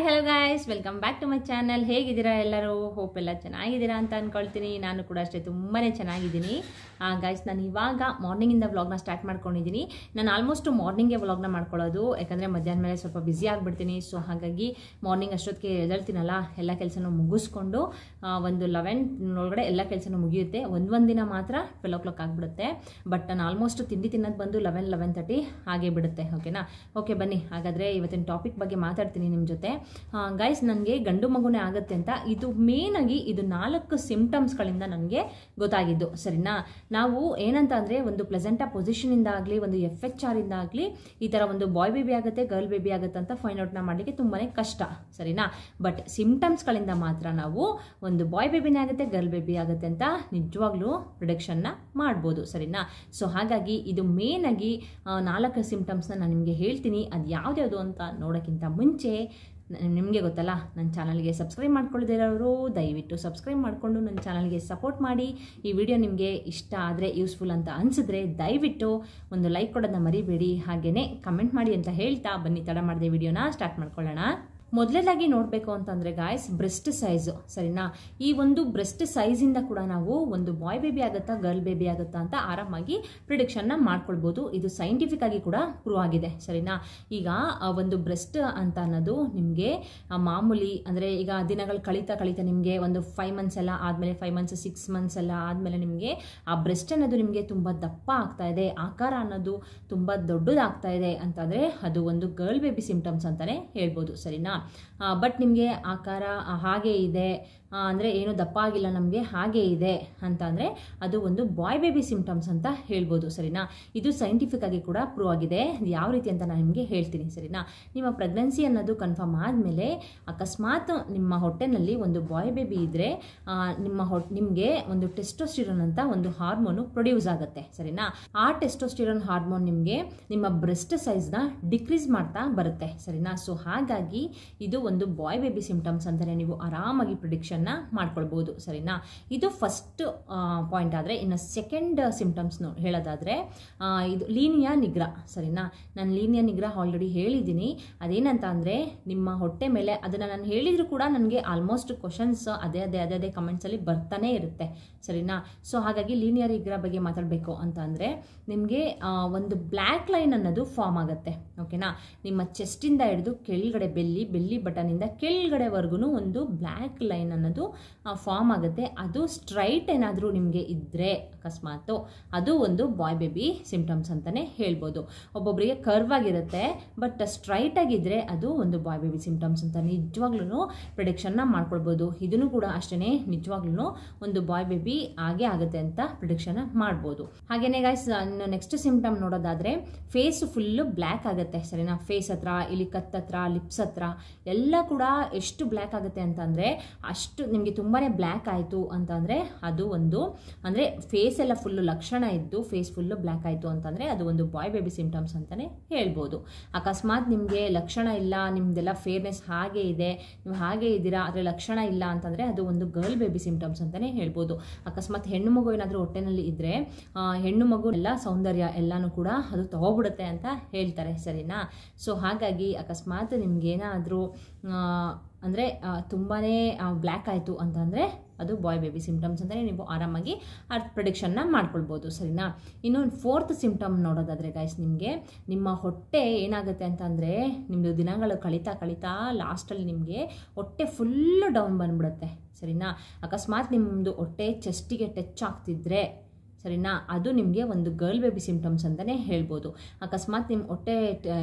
hello guys, welcome back to my channel. ಹೇಗಿದ್ದೀರಾ ಎಲ್ಲರೂ? Hope ಎಲ್ಲ ಚೆನ್ನಾಗಿದ್ದೀರಾ ಅಂತ ಅನ್ಕೊಳ್ತೀನಿ. ನಾನು ಕೂಡ ಅಷ್ಟೇ ತುಂಬಾನೇ ಚೆನ್ನಾಗಿದ್ದೀನಿ. ಗೈಸ್, ನಾನು ಇವಾಗ ಮಾರ್ನಿಂಗ್ ಇಂದ ವ್ಲಾಗ್ನ ಸ್ಟಾರ್ಟ್ ಮಾಡ್ಕೊಂಡಿದ್ದೀನಿ. ನಾನು ಆಲ್ಮೋಸ್ಟ್ ಮಾರ್ನಿಂಗ್ಗೆ ವ್ಲಾಗ್ನ ಮಾಡ್ಕೊಳ್ಳೋದು, ಯಾಕಂದರೆ ಮಧ್ಯಾಹ್ನ ಮೇಲೆ ಸ್ವಲ್ಪ ಬ್ಯುಸಿ ಆಗಿಬಿಡ್ತೀನಿ. ಸೊ ಹಾಗಾಗಿ ಮಾರ್ನಿಂಗ್ ಅಷ್ಟೊತ್ತಿಗೆ ಎದ್ದೇಳ್ತೀನಲ್ಲ, ಎಲ್ಲ ಕೆಲಸನೂ ಮುಗಿಸ್ಕೊಂಡು ಒಂದು 11 ಒಳಗಡೆ ಎಲ್ಲ ಕೆಲಸನೂ ಮುಗಿಯುತ್ತೆ. ಒಂದು ದಿನ ಮಾತ್ರ 12 o'clock ಆಗಿಬಿಡುತ್ತೆ. ಬಟ್ ನಾನು ಆಲ್ಮೋಸ್ಟ್ ತಿಂಡಿ ತಿನ್ನೋದು ಬಂದು 11:30 ಹಾಗೆ ಬಿಡುತ್ತೆ. ಓಕೆನಾ? ಓಕೆ, ಬನ್ನಿ ಹಾಗಾದರೆ ಇವತ್ತಿನ ಟಾಪಿಕ್ ಬಗ್ಗೆ ಮಾತಾಡ್ತೀನಿ ನಿಮ್ಮ ಜೊತೆ. ಗೈಸ್, ನನಗೆ ಗಂಡು ಮಗುನೇ ಆಗುತ್ತೆ ಅಂತ ಇದು ಮೇನ್ ಆಗಿ ಇದು 4 ಸಿಂಪ್ಟಮ್ಸ್ಗಳಿಂದ ನನಗೆ ಗೊತ್ತಾಗಿದ್ದು. ಸರಿನಾ? ನಾವು ಏನಂತ ಅಂದರೆ ಒಂದು ಪ್ಲೆಸೆಂಟಾ ಪೊಸಿಷನಿಂದ ಆಗಲಿ, ಒಂದು FHR ಇಂದ ಆಗಲಿ ಈ ಥರ ಒಂದು ಬಾಯ್ ಬೇಬಿ ಆಗುತ್ತೆ, ಗರ್ಲ್ ಬೇಬಿ ಆಗುತ್ತೆ ಅಂತ ಫೈಂಡ್ ಔಟ್ನ ಮಾಡಲಿಕ್ಕೆ ತುಂಬಾ ಕಷ್ಟ. ಸರಿನಾ? ಬಟ್ ಸಿಂಪ್ಟಮ್ಸ್ಗಳಿಂದ ಮಾತ್ರ ನಾವು ಒಂದು ಬಾಯ್ ಬೇಬಿನೇ ಆಗುತ್ತೆ, ಗರ್ಲ್ ಬೇಬಿ ಆಗುತ್ತೆ ಅಂತ ನಿಜವಾಗ್ಲೂ ಪ್ರಿಡಿಕ್ಷನ್ನ ಮಾಡ್ಬೋದು. ಸರಿನಾ? ಸೊ ಹಾಗಾಗಿ ಇದು ಮೇನ್ ಆಗಿ 4 ಸಿಂಪ್ಟಮ್ಸ್ನ ನಾನು ನಿಮಗೆ ಹೇಳ್ತೀನಿ. ಅದು ಯಾವ್ದ್ಯಾವುದು ಅಂತ ನೋಡೋಕ್ಕಿಂತ ಮುಂಚೆ ನಿಮಗೆ ಗೊತ್ತಲ್ಲ, ನನ್ನ ಚಾನಲ್ಗೆ ಸಬ್ಸ್ಕ್ರೈಬ್ ಮಾಡ್ಕೊಳ್ಳೋದಿರೋರು ದಯವಿಟ್ಟು ಸಬ್ಸ್ಕ್ರೈಬ್ ಮಾಡಿಕೊಂಡು ನನ್ನ ಚಾನಲ್ಗೆ ಸಪೋರ್ಟ್ ಮಾಡಿ. ಈ ವಿಡಿಯೋ ನಿಮಗೆ ಇಷ್ಟ ಆದರೆ, ಯೂಸ್ಫುಲ್ ಅಂತ ಅನಿಸಿದ್ರೆ ದಯವಿಟ್ಟು ಒಂದು ಲೈಕ್ ಕೊಡೋದನ್ನ ಮರಿಬೇಡಿ. ಹಾಗೆಯೇ ಕಮೆಂಟ್ ಮಾಡಿ ಅಂತ ಹೇಳ್ತಾ ಬನ್ನಿ ತಡ ಮಾಡದೆ ವಿಡಿಯೋನ ಸ್ಟಾರ್ಟ್ ಮಾಡ್ಕೊಳ್ಳೋಣ. ಮೊದಲನೇದಾಗಿ ನೋಡಬೇಕು ಅಂತಂದರೆ ಗಾಯ್ಸ್, ಬ್ರೆಸ್ಟ್ ಸೈಜು. ಸರಿನಾ? ಈ ಒಂದು ಬ್ರೆಸ್ಟ್ ಸೈಜಿಂದ ಕೂಡ ನಾವು ಒಂದು ಬಾಯ್ ಬೇಬಿ ಆಗುತ್ತಾ, ಗರ್ಲ್ ಬೇಬಿ ಆಗುತ್ತಾ ಅಂತ ಆರಾಮಾಗಿ ಪ್ರಿಡಿಕ್ಷನ್ನ ಮಾಡ್ಕೊಳ್ಬೋದು. ಇದು ಸೈಂಟಿಫಿಕ್ ಆಗಿ ಕೂಡ ಪ್ರೂವ್ ಆಗಿದೆ. ಸರಿನಾ? ಈಗ ಒಂದು ಬ್ರೆಸ್ಟ್ ಅಂತ ಅನ್ನೋದು ನಿಮಗೆ ಮಾಮೂಲಿ ಅಂದರೆ ಈಗ ದಿನಗಳು ಕಳೀತಾ ನಿಮಗೆ ಒಂದು 5 months ಎಲ್ಲ ಆದಮೇಲೆ, 5 months 6 months ಎಲ್ಲ ಆದಮೇಲೆ ನಿಮಗೆ ಆ ಬ್ರೆಸ್ಟ್ ಅನ್ನೋದು ನಿಮಗೆ ತುಂಬ ದಪ್ಪ ಆಗ್ತಾ ಇದೆ, ಆಕಾರ ಅನ್ನೋದು ತುಂಬ ದೊಡ್ಡದಾಗ್ತಾ ಇದೆ ಅಂತಂದರೆ ಅದು ಒಂದು ಗರ್ಲ್ ಬೇಬಿ ಸಿಂಪ್ಟಮ್ಸ್ ಅಂತಲೇ ಹೇಳ್ಬೋದು. ಸರಿನಾ? ಬಟ್ ನಿಮಗೆ ಆಕಾರ ಹಾಗೆ ಇದೆ ಅಂದರೆ ಏನು ದಪ್ಪ ಆಗಿಲ್ಲ, ನಮಗೆ ಹಾಗೆ ಇದೆ ಅಂತ ಅಂದರೆ ಅದು ಒಂದು ಬಾಯ್ ಬೇಬಿ ಸಿಂಪ್ಟಮ್ಸ್ ಅಂತ ಹೇಳ್ಬೋದು. ಸರಿನಾ? ಇದು ಸೈಂಟಿಫಿಕ್ ಆಗಿ ಕೂಡ ಪ್ರೂವ್ ಆಗಿದೆ. ಯಾವ ರೀತಿ ಅಂತ ನಾನು ನಿಮಗೆ ಹೇಳ್ತೀನಿ. ಸರಿನಾ? ನಿಮ್ಮ ಪ್ರೆಗ್ನೆನ್ಸಿ ಅನ್ನೋದು ಕನ್ಫರ್ಮ್ ಆದಮೇಲೆ ಅಕಸ್ಮಾತ್ ನಿಮ್ಮ ಹೊಟ್ಟೆನಲ್ಲಿ ಒಂದು ಬಾಯ್ ಬೇಬಿ ಇದ್ದರೆ ನಿಮಗೆ ಒಂದು ಟೆಸ್ಟೋಸ್ಟಿರೋನ್ ಅಂತ ಒಂದು ಹಾರ್ಮೋನು ಪ್ರೊಡ್ಯೂಸ್ ಆಗುತ್ತೆ. ಸರಿನಾ? ಆ ಟೆಸ್ಟೋಸ್ಟಿರೋನ್ ಹಾರ್ಮೋನ್ ನಿಮಗೆ ನಿಮ್ಮ ಬ್ರೆಸ್ಟ್ ಸೈಜ್ನ ಡಿಕ್ರೀಸ್ ಮಾಡ್ತಾ ಬರುತ್ತೆ. ಸರಿನಾ? ಸೊ ಹಾಗಾಗಿ ಇದು ಒಂದು ಬಾಯ್ ಬೇಬಿ ಸಿಂಪ್ಟಮ್ಸ್ ಅಂತಲೇ ನೀವು ಆರಾಮಾಗಿ ಪ್ರಿಡಿಕ್ಷನ್ ಮಾಡ್ಕೊಳ್ಬಹುದು. ಸರಿನಾ? ಇದು ಫಸ್ಟ್ ಪಾಯಿಂಟ್ ಆದರೆ, ಇನ್ನು ಸೆಕೆಂಡ್ ಸಿಂಪ್ಟಮ್ಸ್ ಹೇಳೋದಾದ್ರೆ ಇದು ಲೀನಿಯಾ ನಿಗ್ರಾ. ಸರಿನಾ? ನಾನು ಲೀನಿಯಾ ನಿಗ್ರಾ ಆಲ್ರೆಡಿ ಹೇಳಿದ್ದೀನಿ. ಅದೇನಂತ ಅಂದರೆ ನಿಮ್ಮ ಹೊಟ್ಟೆ ಮೇಲೆ, ಅದನ್ನು ನಾನು ಹೇಳಿದ್ರು ಕೂಡ ನನಗೆ ಆಲ್ಮೋಸ್ಟ್ ಕ್ವಶನ್ಸ್ ಅದೇ ಕಮೆಂಟ್ಸ್ ಅಲ್ಲಿ ಬರ್ತಾನೆ ಇರುತ್ತೆ. ಸರಿನಾ? ಸೊ ಹಾಗಾಗಿ ಲೀನಿಯಾ ನಿಗ್ರಾ ಬಗ್ಗೆ ಮಾತಾಡಬೇಕು ಅಂತ ಅಂದರೆ ನಿಮಗೆ ಒಂದು ಬ್ಲ್ಯಾಕ್ ಲೈನ್ ಅನ್ನೋದು ಫಾರ್ಮ್ ಆಗುತ್ತೆ. ಓಕೆನಾ? ನಿಮ್ಮ ಚೆಸ್ಟಿಂದ ಹಿಡಿದು ಕೆಳಗಡೆ ಬೆಲ್ಲಿ ಬಟನಿಂದ ಕೆಳಗಡೆವರೆಗೂ ಒಂದು ಬ್ಲ್ಯಾಕ್ ಲೈನ್ ಅನ್ನೋದು ಫಾರ್ಮ್ ಆಗುತ್ತೆ. ಅದು ಸ್ಟ್ರೈಟ್ ಏನಾದರೂ ನಿಮಗೆ ಇದ್ದರೆ ಅಕಸ್ಮಾತು ಅದು ಒಂದು ಬಾಯ್ ಬೇಬಿ ಸಿಂಪ್ಟಮ್ಸ್ ಅಂತಲೇ ಹೇಳ್ಬೋದು. ಒಬ್ಬೊಬ್ಬರಿಗೆ ಕರ್ವ್ ಆಗಿರುತ್ತೆ, ಬಟ್ ಸ್ಟ್ರೈಟ್ ಆಗಿದ್ದರೆ ಅದು ಒಂದು ಬಾಯ್ ಬೇಬಿ ಸಿಂಪ್ಟಮ್ಸ್ ಅಂತ ನಿಜವಾಗ್ಲೂ ಪ್ರಿಡಿಕ್ಷನ್ನ ಮಾಡ್ಕೊಳ್ಬೋದು. ಇದನ್ನು ಕೂಡ ಅಷ್ಟೇ ನಿಜವಾಗ್ಲೂ ಒಂದು ಬಾಯ್ ಬೇಬಿ ಆಗೇ ಆಗುತ್ತೆ ಅಂತ ಪ್ರಿಡಿಕ್ಷನ್ ಮಾಡ್ಬೋದು. ಹಾಗೇನೆ ಗೈಸ್, ನೆಕ್ಸ್ಟ್ ಸಿಂಪ್ಟಮ್ ನೋಡೋದಾದ್ರೆ ಫೇಸ್ ಫುಲ್ ಬ್ಲ್ಯಾಕ್ ಆಗುತ್ತೆ. ಸರಿನಾ? ಫೇಸ್ ಹತ್ರ, ಇಲ್ಲಿ ಕತ್ ಹತ್ರ, ಲಿಪ್ಸ್ ಹತ್ರ ಎಲ್ಲ ಕೂಡ ಎಷ್ಟು ಬ್ಲ್ಯಾಕ್ ಆಗುತ್ತೆ ಅಂತಂದರೆ, ಅಷ್ಟು ನಿಮಗೆ ತುಂಬಾ ಬ್ಲ್ಯಾಕ್ ಆಯಿತು ಅಂತಂದರೆ ಅದು ಒಂದು ಅಂದರೆ ಫೇಸ್ ಎಲ್ಲ ಫುಲ್ಲು ಲಕ್ಷಣ ಇದ್ದು ಫೇಸ್ ಫುಲ್ಲು ಬ್ಲ್ಯಾಕ್ ಆಯಿತು ಅಂತಂದರೆ ಅದು ಒಂದು ಬಾಯ್ ಬೇಬಿ ಸಿಂಪ್ಟಮ್ಸ್ ಅಂತಲೇ ಹೇಳ್ಬೋದು. ಅಕಸ್ಮಾತ್ ನಿಮಗೆ ಲಕ್ಷಣ ಇಲ್ಲ, ನಿಮ್ಮದೆಲ್ಲ ಫೇರ್ನೆಸ್ ಹಾಗೆ ಇದೆ, ನೀವು ಹಾಗೆ ಇದ್ದೀರಾ, ಆದರೆ ಲಕ್ಷಣ ಇಲ್ಲ ಅಂತಂದರೆ ಅದು ಒಂದು ಗರ್ಲ್ ಬೇಬಿ ಸಿಂಪ್ಟಮ್ಸ್ ಅಂತಲೇ ಹೇಳ್ಬೋದು. ಅಕಸ್ಮಾತ್ ಹೆಣ್ಣು ಮಗು ಏನಾದರೂ ಹೊಟ್ಟೆನಲ್ಲಿ ಇದ್ದರೆ ಹೆಣ್ಣು ಮಗು ಎಲ್ಲ ಸೌಂದರ್ಯ ಎಲ್ಲನೂ ಕೂಡ ಅದು ತಗೋಬಿಡುತ್ತೆ ಅಂತ ಹೇಳ್ತಾರೆ. ಸರಿನಾ? ಸೊ ಹಾಗಾಗಿ ಅಕಸ್ಮಾತ್ ನಿಮ್ಗೇನಾದರೂ ಅಂದರೆ ತುಂಬಾ ಬ್ಲ್ಯಾಕ್ ಆಯಿತು ಅಂತಂದರೆ ಅದು ಬಾಯ್ ಬೇಬಿ ಸಿಂಪ್ಟಮ್ಸ್ ಅಂತಲೇ ನೀವು ಆರಾಮಾಗಿ ಪ್ರಿಡಿಕ್ಷನ್ನ ಮಾಡ್ಕೊಳ್ಬೋದು. ಸರಿನಾ? ಇನ್ನು 4th ಸಿಂಪ್ಟಮ್ ನೋಡೋದಾದರೆ ಗೈಸ್, ನಿಮಗೆ ನಿಮ್ಮ ಹೊಟ್ಟೆ ಏನಾಗುತ್ತೆ ಅಂತಂದರೆ ನಿಮ್ಮದು ದಿನಗಳು ಕಳೀತಾ ಲಾಸ್ಟಲ್ಲಿ ನಿಮಗೆ ಹೊಟ್ಟೆ ಫುಲ್ಲು ಡೌನ್ ಬಂದ್ಬಿಡುತ್ತೆ. ಸರಿನಾ? ಅಕಸ್ಮಾತ್ ನಿಮ್ಮದು ಹೊಟ್ಟೆ ಚೆಸ್ಟಿಗೆ ಟಚ್ ಆಗ್ತಿದ್ರೆ, ಸರಿನಾ, ಅದು ನಿಮಗೆ ಒಂದು ಗರ್ಲ್ ಬೇಬಿ ಸಿಂಪ್ಟಮ್ಸ್ ಅಂತಲೇ ಹೇಳ್ಬೋದು. ಅಕಸ್ಮಾತ್ ನಿಮ್ಮ ಹೊಟ್ಟೆ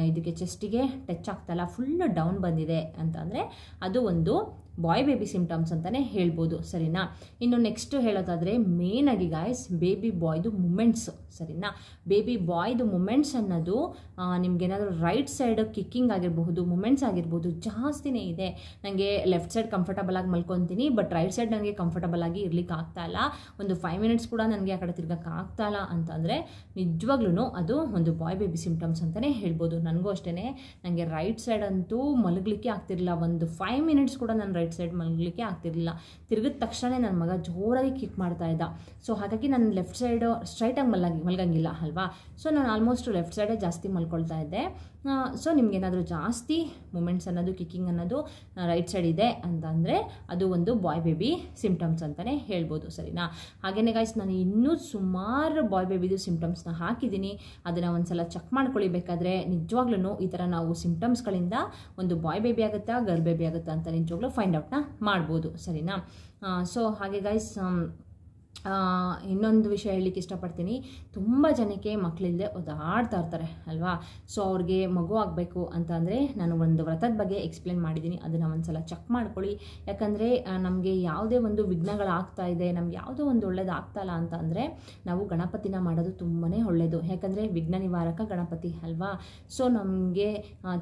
ಇದಕ್ಕೆ ಚೆಸ್ಟಿಗೆ ಟಚ್ ಆಗ್ತಲ್ಲ, ಫುಲ್ ಡೌನ್ ಬಂದಿದೆ ಅಂತಂದರೆ ಅದು ಒಂದು ಬಾಯ್ ಬೇಬಿ ಸಿಂಪ್ಟಮ್ಸ್ ಅಂತಲೇ ಹೇಳ್ಬೋದು. ಸರಿನಾ? ಇನ್ನು ನೆಕ್ಸ್ಟ್ ಹೇಳೋದಾದರೆ ಮೇನ್ ಆಗಿ ಗಾಯ್ಸ್, ಬೇಬಿ ಬಾಯ್ದು ಮೂಮೆಂಟ್ಸ್. ಸರಿನಾ? ಬೇಬಿ ಬಾಯ್ದು ಮೂಮೆಂಟ್ಸ್ ಅನ್ನೋದು ನಿಮ್ಗೇನಾದರೂ ರೈಟ್ ಸೈಡ್ ಕಿಕ್ಕಿಂಗ್ ಆಗಿರಬಹುದು, ಮೂಮೆಂಟ್ಸ್ ಆಗಿರ್ಬೋದು, ಜಾಸ್ತಿನೇ ಇದೆ. ನನಗೆ ಲೆಫ್ಟ್ ಸೈಡ್ ಕಂಫರ್ಟಬಲ್ ಆಗಿ ಮಲ್ಕೊತೀನಿ, ಬಟ್ ರೈಟ್ ಸೈಡ್ ನನಗೆ ಕಂಫರ್ಟಬಲ್ ಆಗಿ ಇರ್ಲಿಕ್ಕೆ ಆಗ್ತಾ ಇಲ್ಲ, ಒಂದು 5 minutes ಕೂಡ ನನಗೆ ಆ ಕಡೆ ತಿರ್ಗಕ್ಕೆ ಆಗ್ತಾ ಇಲ್ಲ ಅಂತಂದರೆ ನಿಜವಾಗ್ಲೂ ಅದು ಒಂದು ಬಾಯ್ ಬೇಬಿ ಸಿಂಪ್ಟಮ್ಸ್ ಅಂತಲೇ ಹೇಳ್ಬೋದು. ನನಗೂ ಅಷ್ಟೇ, ನನಗೆ ರೈಟ್ ಸೈಡ್ ಅಂತೂ ಮಲಗಲಿಕ್ಕೆ ಆಗ್ತಿರಲಿಲ್ಲ, ಒಂದು 5 minutes ಕೂಡ ನಾನು ರೈಟ್ ಸೈಡ್ ಮಲಗಲಿಕ್ಕೆ ಆಗ್ತಿರಲಿಲ್ಲ. ತಿರುಗಿದ ತಕ್ಷಣ ನನ್ನ ಮಗ ಜೋರಾಗಿ ಕಿಕ್ ಮಾಡ್ತಾ ಇದ್ದ. ಸೊ ಹಾಗಾಗಿ ನಾನು ಲೆಫ್ಟ್ ಸೈಡ್ ಸ್ಟ್ರೈಟಾಗಿ ಮಲಗಂಗಿಲ್ಲ ಅಲ್ವಾ. ಸೊ ನಾನು ಆಲ್ಮೋಸ್ಟ್ ಲೆಫ್ಟ್ ಸೈಡೇ ಜಾಸ್ತಿ ಮಲ್ಕೊಳ್ತಾ ಇದ್ದೆ. ಸೊ ನಿಮಗೇನಾದರೂ ಜಾಸ್ತಿ ಮೂಮೆಂಟ್ಸ್ ಅನ್ನೋದು ಕಿಕ್ಕಿಂಗ್ ಅನ್ನೋದು ರೈಟ್ ಸೈಡ್ ಇದೆ ಅಂತಂದರೆ ಅದು ಒಂದು ಬಾಯ್ ಬೇಬಿ ಸಿಂಪ್ಟಮ್ಸ್ ಅಂತಲೇ ಹೇಳ್ಬೋದು, ಸರಿನಾ. ಹಾಗೆಯೇ ಗೈಸ್ ನಾನು ಇನ್ನೂ ಸುಮಾರು ಬಾಯ್ ಬೇಬಿದು ಸಿಂಪ್ಟಮ್ಸ್ನ ಹಾಕಿದ್ದೀನಿ, ಅದನ್ನು ಒಂದ್ಸಲ ಚೆಕ್ ಮಾಡ್ಕೊಳ್ಳಿ ಬೇಕಾದರೆ. ನಿಜವಾಗ್ಲೂ ಈ ಥರ ನಾವು ಸಿಂಪ್ಟಮ್ಸ್ಗಳಿಂದ ಒಂದು ಬಾಯ್ ಬೇಬಿ ಆಗುತ್ತಾ ಗರ್ಲ್ ಬೇಬಿ ಆಗುತ್ತಾ ಅಂತ ನಿಜವಾಗ್ಲೂ ಫೈಂಡ್ ಔಟ್ನ ಮಾಡ್ಬೋದು, ಸರಿನಾ. ಸೊ ಹಾಗೆ ಗೈಸ್ ಇನ್ನೊಂದು ವಿಷಯ ಹೇಳಲಿಕ್ಕೆ ಇಷ್ಟಪಡ್ತೀನಿ. ತುಂಬ ಜನಕ್ಕೆ ಮಕ್ಕಳಿಲ್ಲದೆ ಒದ್ದಾಡ್ತಾ ಇರ್ತಾರೆ ಅಲ್ವಾ. ಸೊ ಅವ್ರಿಗೆ ಮಗು ಆಗಬೇಕು ಅಂತ ಅಂದರೆ ನಾನು ಒಂದು ವ್ರತದ ಬಗ್ಗೆ ಎಕ್ಸ್ಪ್ಲೇನ್ ಮಾಡಿದ್ದೀನಿ, ಅದನ್ನು ಒಂದ್ಸಲ ಚೆಕ್ ಮಾಡ್ಕೊಳ್ಳಿ. ಯಾಕಂದರೆ ನಮಗೆ ಯಾವುದೇ ಒಂದು ವಿಘ್ನಗಳಾಗ್ತಾ ಇದೆ, ನಮ್ಗೆ ಯಾವುದೋ ಒಂದು ಒಳ್ಳೇದು ಆಗ್ತಾಯಿಲ್ಲ ಅಂತ ಅಂದರೆ ನಾವು ಗಣಪತಿನ ಮಾಡೋದು ತುಂಬಾ ಒಳ್ಳೆಯದು. ಯಾಕಂದರೆ ವಿಘ್ನ ನಿವಾರಕ ಗಣಪತಿ ಅಲ್ವಾ. ಸೊ ನಮಗೆ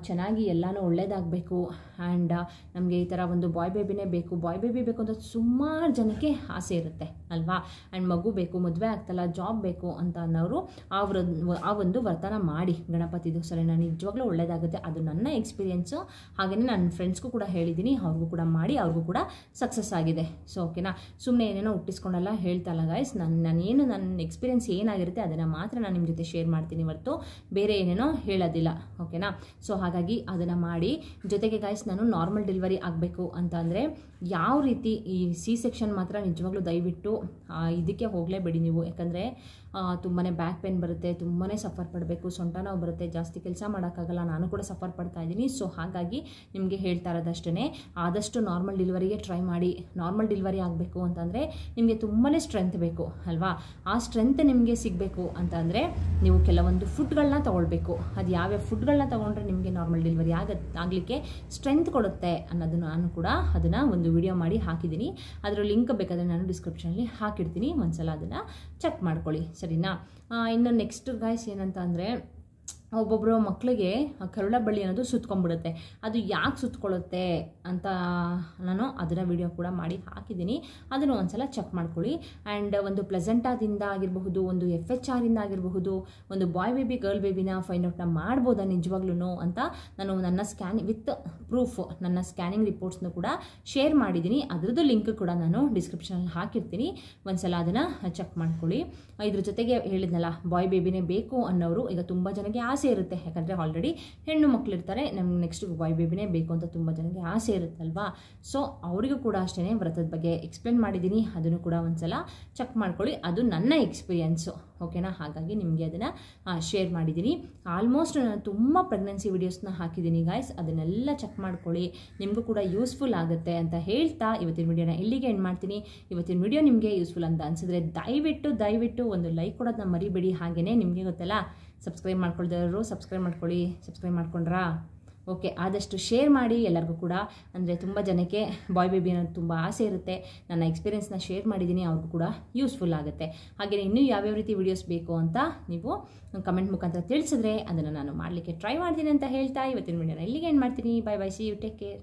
ಚೆನ್ನಾಗಿ ಎಲ್ಲನೂ ಒಳ್ಳೇದಾಗಬೇಕು ಆ್ಯಂಡ್ ನಮಗೆ ಈ ಥರ ಒಂದು ಬಾಯ್ ಬೇಬಿನೇ ಬೇಕು, ಬಾಯ್ ಬೇಬಿ ಬೇಕು ಅಂತ ಸುಮಾರು ಜನಕ್ಕೆ ಆಸೆ ಇರುತ್ತೆ ಅಲ್ವಾ. ಆ್ಯಂಡ್ ಮಗು ಬೇಕು, ಮದುವೆ ಆಗ್ತಲ್ಲ, ಜಾಬ್ ಬೇಕು ಅಂತ ಅನ್ನೋರು ಆ ಒಂದು ವ್ರತನ ಮಾಡಿ ಗಣಪತಿದು, ಸರಿ. ನಾನು ನಿಜವಾಗ್ಲೂ ಒಳ್ಳೇದಾಗುತ್ತೆ, ಅದು ನನ್ನ ಎಕ್ಸ್ಪೀರಿಯೆನ್ಸು. ಹಾಗೆಯೇ ನನ್ನ ಫ್ರೆಂಡ್ಸ್ಗೂ ಕೂಡ ಹೇಳಿದ್ದೀನಿ, ಅವ್ರಿಗೂ ಕೂಡ ಮಾಡಿ ಅವ್ರಿಗೂ ಕೂಡ ಸಕ್ಸಸ್ ಆಗಿದೆ. ಸೊ ಓಕೆನಾ, ಸುಮ್ಮನೆ ಏನೇನೋ ಹುಟ್ಟಿಸ್ಕೊಂಡೆಲ್ಲ ಹೇಳ್ತಲ್ಲ ಗೈಸ್, ನಾನೇನು ನನ್ನ ಎಕ್ಸ್ಪೀರಿಯೆನ್ಸ್ ಏನಾಗಿರುತ್ತೆ ಅದನ್ನು ಮಾತ್ರ ನಾನು ನಿಮ್ಮ ಜೊತೆ ಶೇರ್ ಮಾಡ್ತೀನಿ ಹೊರತು ಬೇರೆ ಏನೇನೋ ಹೇಳೋದಿಲ್ಲ, ಓಕೆನಾ. ಸೊ ಹಾಗಾಗಿ ಅದನ್ನು ಮಾಡಿ. ಜೊತೆಗೆ ಗೈಸ್ ನಾನು ನಾರ್ಮಲ್ ಡೆಲಿವರಿ ಆಗಬೇಕು ಅಂತ ಅಂದರೆ ಯಾವ ರೀತಿ ಈ ಸಿ ಸೆಕ್ಷನ್ ಮಾತ್ರ ನಿಜವಾಗ್ಲೂ ದಯವಿಟ್ಟು ಇದಕ್ಕೆ ಹೋಗಲೇಬೇಡಿ ನೀವು. ಯಾಕಂದರೆ ತುಂಬಾ ಬ್ಯಾಕ್ ಪೇನ್ ಬರುತ್ತೆ, ತುಂಬಾ ಸಫರ್ ಪಡಬೇಕು, ಸೊಂಟ ನೋವು ಬರುತ್ತೆ, ಜಾಸ್ತಿ ಕೆಲಸ ಮಾಡೋಕ್ಕಾಗಲ್ಲ. ನಾನು ಕೂಡ ಸಫರ್ ಪಡ್ತಾ ಇದ್ದೀನಿ. ಸೊ ಹಾಗಾಗಿ ನಿಮಗೆ ಹೇಳ್ತಾ ಇರೋದಷ್ಟೇ, ಆದಷ್ಟು ನಾರ್ಮಲ್ ಡೆಲಿವರಿಗೆ ಟ್ರೈ ಮಾಡಿ. ನಾರ್ಮಲ್ ಡೆಲಿವರಿ ಆಗಬೇಕು ಅಂತಂದರೆ ನಿಮಗೆ ತುಂಬಾ ಸ್ಟ್ರೆಂತ್ ಬೇಕು ಅಲ್ವಾ. ಆ ಸ್ಟ್ರೆಂತ್ ನಿಮಗೆ ಸಿಗಬೇಕು ಅಂತಂದರೆ ನೀವು ಕೆಲವೊಂದು ಫುಡ್ಗಳನ್ನ ತೊಗೊಳ್ಬೇಕು. ಅದು ಯಾವ್ಯಾವ ಫುಡ್ಗಳನ್ನ ತೊಗೊಂಡ್ರೆ ನಿಮಗೆ ನಾರ್ಮಲ್ ಡೆಲಿವರಿ ಆಗಲಿಕ್ಕೆ ಸ್ಟ್ರೆಂತ್ ಕೊಡುತ್ತೆ ಅನ್ನೋದನ್ನು ನಾನು ಕೂಡ ಅದನ್ನು ಒಂದು ವಿಡಿಯೋ ಮಾಡಿ ಹಾಕಿದ್ದೀನಿ. ಅದರ ಲಿಂಕ್ ಬೇಕಾದರೆ ನಾನು ಡಿಸ್ಕ್ರಿಪ್ಷನಲ್ಲಿ ಹಾಕಿರ್ತೀನಿ, ಒಂದ್ಸಲ ಅದನ್ನು ಚೆಕ್ ಮಾಡ್ಕೊಳ್ಳಿ, ಸರಿನಾ. ಇನ್ನು ನೆಕ್ಸ್ಟ್ ಗೈಸ್ ಏನಂತ ಅಂದರೆ ಒಬ್ಬೊಬ್ಬರು ಮಕ್ಕಳಿಗೆ ಕರುಳ ಬಳ್ಳಿ ಅನ್ನೋದು ಸುತ್ಕೊಂಡ್ಬಿಡುತ್ತೆ. ಅದು ಯಾಕೆ ಸುತ್ಕೊಳ್ಳುತ್ತೆ ಅಂತ ನಾನು ಅದರ ವಿಡಿಯೋ ಕೂಡ ಮಾಡಿ ಹಾಕಿದ್ದೀನಿ, ಅದನ್ನು ಒಂದ್ಸಲ ಚೆಕ್ ಮಾಡ್ಕೊಳ್ಳಿ. ಆ್ಯಂಡ್ ಒಂದು ಪ್ಲೆಸೆಂಟಾದಿಂದ ಆಗಿರಬಹುದು, ಒಂದು FHR ಇಂದ ಆಗಿರಬಹುದು, ಒಂದು ಬಾಯ್ ಬೇಬಿ ಗರ್ಲ್ ಬೇಬಿನ ಫೈಂಡ್ ಔಟ್ನ ಮಾಡ್ಬೋದಾ ನಿಜವಾಗ್ಲೂ ಅಂತ ನಾನು ನನ್ನ ವಿತ್ ಪ್ರೂಫ್ ನನ್ನ ಸ್ಕ್ಯಾನಿಂಗ್ ರಿಪೋರ್ಟ್ಸ್ನು ಕೂಡ ಶೇರ್ ಮಾಡಿದ್ದೀನಿ. ಅದರದ್ದು ಲಿಂಕ್ ಕೂಡ ನಾನು ಡಿಸ್ಕ್ರಿಪ್ಷನಲ್ಲಿ ಹಾಕಿರ್ತೀನಿ, ಒಂದ್ಸಲ ಅದನ್ನು ಚೆಕ್ ಮಾಡ್ಕೊಳ್ಳಿ. ಇದ್ರ ಜೊತೆಗೆ ಹೇಳಿದ್ನಲ್ಲ, ಬಾಯ್ ಬೇಬಿನೇ ಬೇಕು ಅನ್ನೋರು ಈಗ ತುಂಬ ಜನಕ್ಕೆ ಆಸೆ ಇರುತ್ತೆ. ಯಾಕಂದರೆ ಆಲ್ರೆಡಿ ಹೆಣ್ಣು ಮಕ್ಕಳಿರ್ತಾರೆ, ನಮ್ಗೆ ನೆಕ್ಸ್ಟ್ ಬಾಯ್ ಬೇಬಿನೇ ಬೇಕು ಅಂತ ತುಂಬ ಜನಕ್ಕೆ ಆಸೆ ಇರುತ್ತಲ್ವಾ. ಸೊ ಅವರಿಗೂ ಕೂಡ ಅಷ್ಟೇ ವ್ರತದ ಬಗ್ಗೆ ಎಕ್ಸ್ಪ್ಲೇನ್ ಮಾಡಿದ್ದೀನಿ, ಅದನ್ನು ಕೂಡ ಒಂದ್ಸಲ ಚೆಕ್ ಮಾಡ್ಕೊಳ್ಳಿ. ಅದು ನನ್ನ ಎಕ್ಸ್ಪೀರಿಯೆನ್ಸು, ಓಕೆನಾ. ಹಾಗಾಗಿ ನಿಮಗೆ ಅದನ್ನು ಶೇರ್ ಮಾಡಿದ್ದೀನಿ. ಆಲ್ಮೋಸ್ಟ್ ನಾನು ತುಂಬ ಪ್ರೆಗ್ನೆನ್ಸಿ ವಿಡಿಯೋಸ್ನ ಹಾಕಿದ್ದೀನಿ ಗೈಸ್, ಅದನ್ನೆಲ್ಲ ಚೆಕ್ ಮಾಡ್ಕೊಳ್ಳಿ, ನಿಮಗೂ ಕೂಡ ಯೂಸ್ಫುಲ್ ಆಗುತ್ತೆ ಅಂತ ಹೇಳ್ತಾ ಇವತ್ತಿನ ವಿಡಿಯೋನ ಇಲ್ಲಿಗೆ ಎಂಡ್ ಮಾಡ್ತೀನಿ. ಇವತ್ತಿನ ವಿಡಿಯೋ ನಿಮಗೆ ಯೂಸ್ಫುಲ್ ಅಂತ ಅನಿಸಿದ್ರೆ ದಯವಿಟ್ಟು ಒಂದು ಲೈಕ್ ಕೊಡೋದನ್ನ ಮರಿಬೇಡಿ. ಹಾಗೆಯೇ ನಿಮಗೆ ಗೊತ್ತಲ್ಲ, ಸಬ್ಸ್ಕ್ರೈಬ್ ಮಾಡ್ಕೊಳ್ದವರು ಸಬ್ಸ್ಕ್ರೈಬ್ ಮಾಡ್ಕೊಳ್ಳಿ. ಸಬ್ಸ್ಕ್ರೈಬ್ ಮಾಡ್ಕೊಂಡ್ರಾ? ಓಕೆ, ಆದಷ್ಟು ಶೇರ್ ಮಾಡಿ ಎಲ್ಲರಿಗೂ ಕೂಡ. ಅಂದರೆ ತುಂಬ ಜನಕ್ಕೆ ಬಾಯ್ ಬೇಬಿ ಅನ್ನೋದು ತುಂಬ ಆಸೆ ಇರುತ್ತೆ. ನನ್ನ ಎಕ್ಸ್ಪೀರಿಯೆನ್ಸ್ನ ಶೇರ್ ಮಾಡಿದ್ದೀನಿ, ಅವ್ರಿಗೂ ಕೂಡ ಯೂಸ್ಫುಲ್ ಆಗುತ್ತೆ. ಹಾಗೆಯೇ ಇನ್ನೂ ಯಾವ್ಯಾವ ರೀತಿ ವಿಡಿಯೋಸ್ ಬೇಕು ಅಂತ ನೀವು ಕಮೆಂಟ್ ಮುಖಾಂತರ ತಿಳಿಸಿದ್ರೆ ಅದನ್ನು ನಾನು ಮಾಡಲಿಕ್ಕೆ ಟ್ರೈ ಮಾಡ್ತೀನಿ ಅಂತ ಹೇಳ್ತಾ ಇವತ್ತಿನ ವಿಡಿಯೋನ ಇಲ್ಲಿಗೆ ಎಂಡ್ ಮಾಡ್ತೀನಿ. Bye bye, see you, take care.